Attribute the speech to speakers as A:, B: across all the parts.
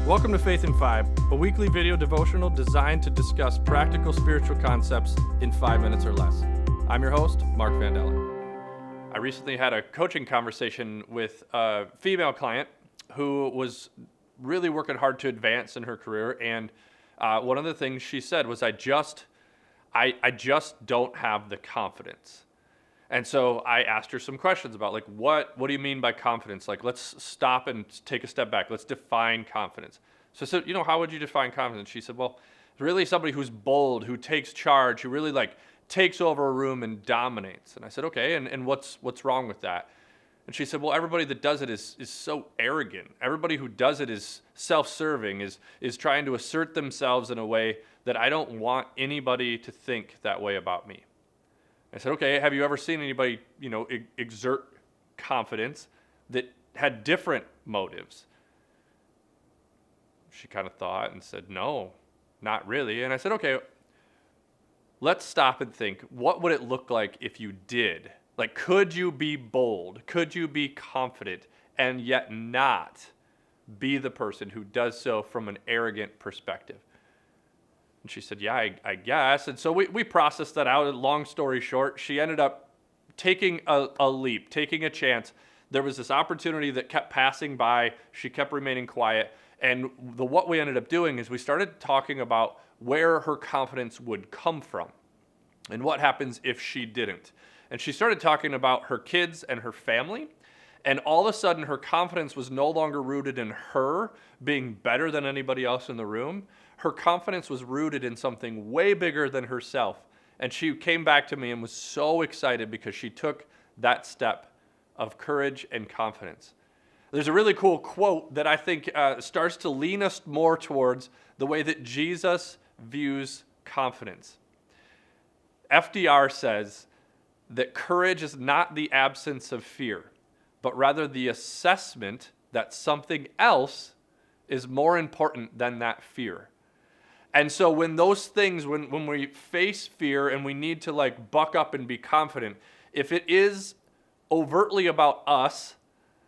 A: Welcome to Faith in 5, a weekly video devotional designed to discuss practical spiritual concepts in 5 minutes or less. I'm your host, Mark Vandella. I recently had a coaching conversation with a female client who was really working hard to advance in her career, and one of the things she said was, I just don't have the confidence. And so I asked her some questions about, like, what do you mean by confidence? Like, let's stop and take a step back. Let's define confidence. So I said, how would you define confidence? She said, well, it's really somebody who's bold, who takes charge, who really, takes over a room and dominates. And I said, okay, and what's wrong with that? And she said, well, everybody that does it is so arrogant. Everybody who does it is self-serving, is trying to assert themselves in a way that I don't want anybody to think that way about me. I said, okay, have you ever seen anybody, exert confidence that had different motives? She kind of thought and said, no, not really. And I said, okay, let's stop and think. What would it look like if you did? Like, could you be bold? Could you be confident and yet not be the person who does so from an arrogant perspective? And she said, yeah, I guess. And so we processed that out. Long story short, she ended up taking a leap, taking a chance. There was this opportunity that kept passing by. She kept remaining quiet. And what we ended up doing is we started talking about where her confidence would come from and what happens if she didn't. And she started talking about her kids and her family. And all of a sudden, her confidence was no longer rooted in her being better than anybody else in the room. Her confidence was rooted in something way bigger than herself. And she came back to me and was so excited because she took that step of courage and confidence. There's a really cool quote that I think starts to lean us more towards the way that Jesus views confidence. FDR says that courage is not the absence of fear, but rather the assessment that something else is more important than that fear. And so when those things, when we face fear and we need to buck up and be confident, if it is overtly about us,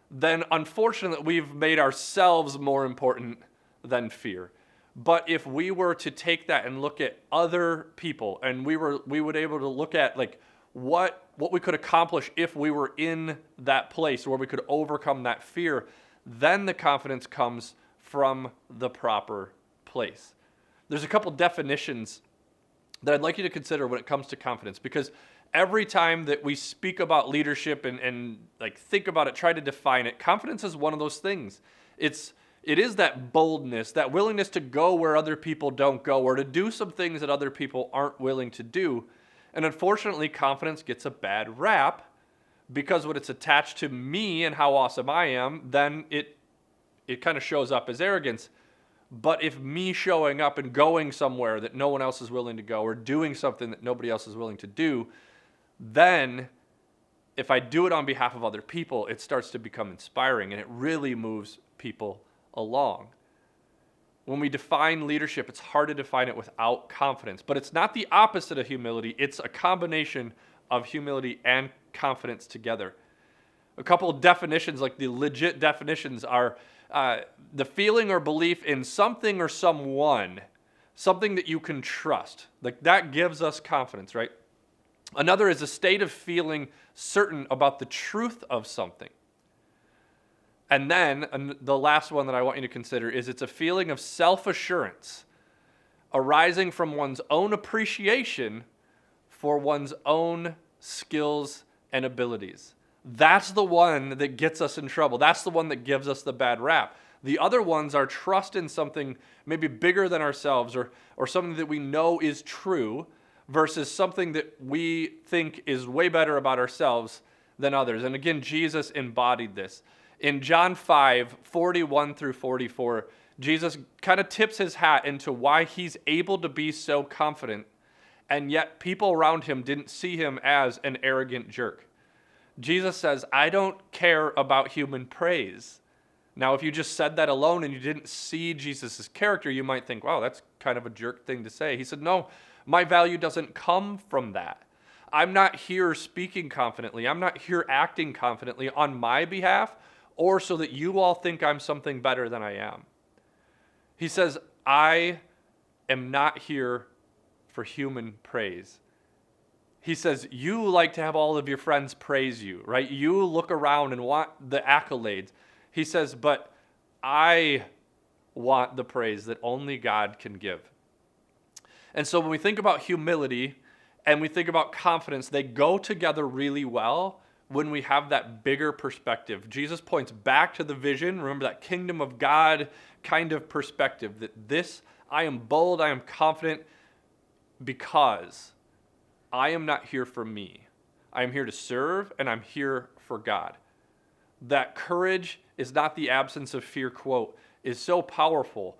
A: then unfortunately we've made ourselves more important than fear. But if we were to take that and look at other people, and we would able to look at what we could accomplish if we were in that place where we could overcome that fear, then the confidence comes from the proper place. There's a couple definitions that I'd like you to consider when it comes to confidence, because every time that we speak about leadership and think about it, try to define it, confidence is one of those things. It is that boldness, that willingness to go where other people don't go, or to do some things that other people aren't willing to do. And unfortunately, confidence gets a bad rap because when it's attached to me and how awesome I am, then it kind of shows up as arrogance. But if me showing up and going somewhere that no one else is willing to go, or doing something that nobody else is willing to do, then if I do it on behalf of other people, it starts to become inspiring, and it really moves people along. When we define leadership, it's hard to define it without confidence, but it's not the opposite of humility. It's a combination of humility and confidence together. A couple of definitions, the legit definitions, are the feeling or belief in something or someone, something that you can trust. That gives us confidence, right? Another is a state of feeling certain about the truth of something. And then the last one that I want you to consider is it's a feeling of self-assurance arising from one's own appreciation for one's own skills and abilities. That's the one that gets us in trouble. That's the one that gives us the bad rap. The other ones are trust in something maybe bigger than ourselves, or something that we know is true, versus something that we think is way better about ourselves than others. And again, Jesus embodied this. In John 5:41 through 44, Jesus kind of tips his hat into why he's able to be so confident, and yet people around him didn't see him as an arrogant jerk. Jesus says, I don't care about human praise. Now, if you just said that alone and you didn't see Jesus' character, you might think, wow, that's kind of a jerk thing to say. He said, no, my value doesn't come from that. I'm not here speaking confidently. I'm not here acting confidently on my behalf or so that you all think I'm something better than I am. He says, I am not here for human praise. He says, you like to have all of your friends praise you, right? You look around and want the accolades. He says, but I want the praise that only God can give. And so when we think about humility and we think about confidence, they go together really well when we have that bigger perspective. Jesus points back to the vision. Remember that kingdom of God kind of perspective, that this, I am bold, I am confident because I am not here for me. I am here to serve, and I'm here for God. That courage is not the absence of fear, quote, is so powerful.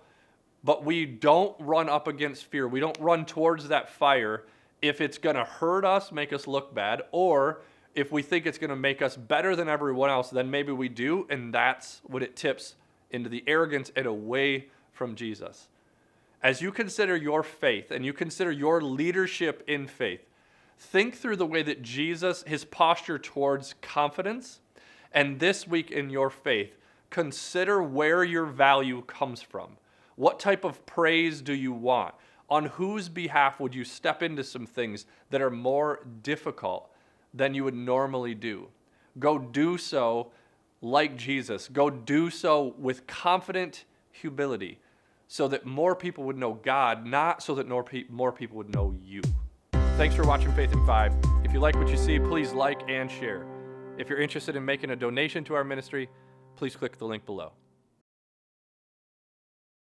A: But we don't run up against fear. We don't run towards that fire if it's going to hurt us, make us look bad, or if we think it's going to make us better than everyone else, then maybe we do, and that's what it tips into the arrogance and away from Jesus. As you consider your faith and you consider your leadership in faith, think through the way that Jesus, his posture towards confidence, and this week in your faith, consider where your value comes from. What type of praise do you want? On whose behalf would you step into some things that are more difficult than you would normally do? Go do so like Jesus. Go do so with confident humility so that more people would know God, not so that more people would know you. Thanks for watching Faith in 5. If you like what you see, please like and share. If you're interested in making a donation to our ministry, please click the link below.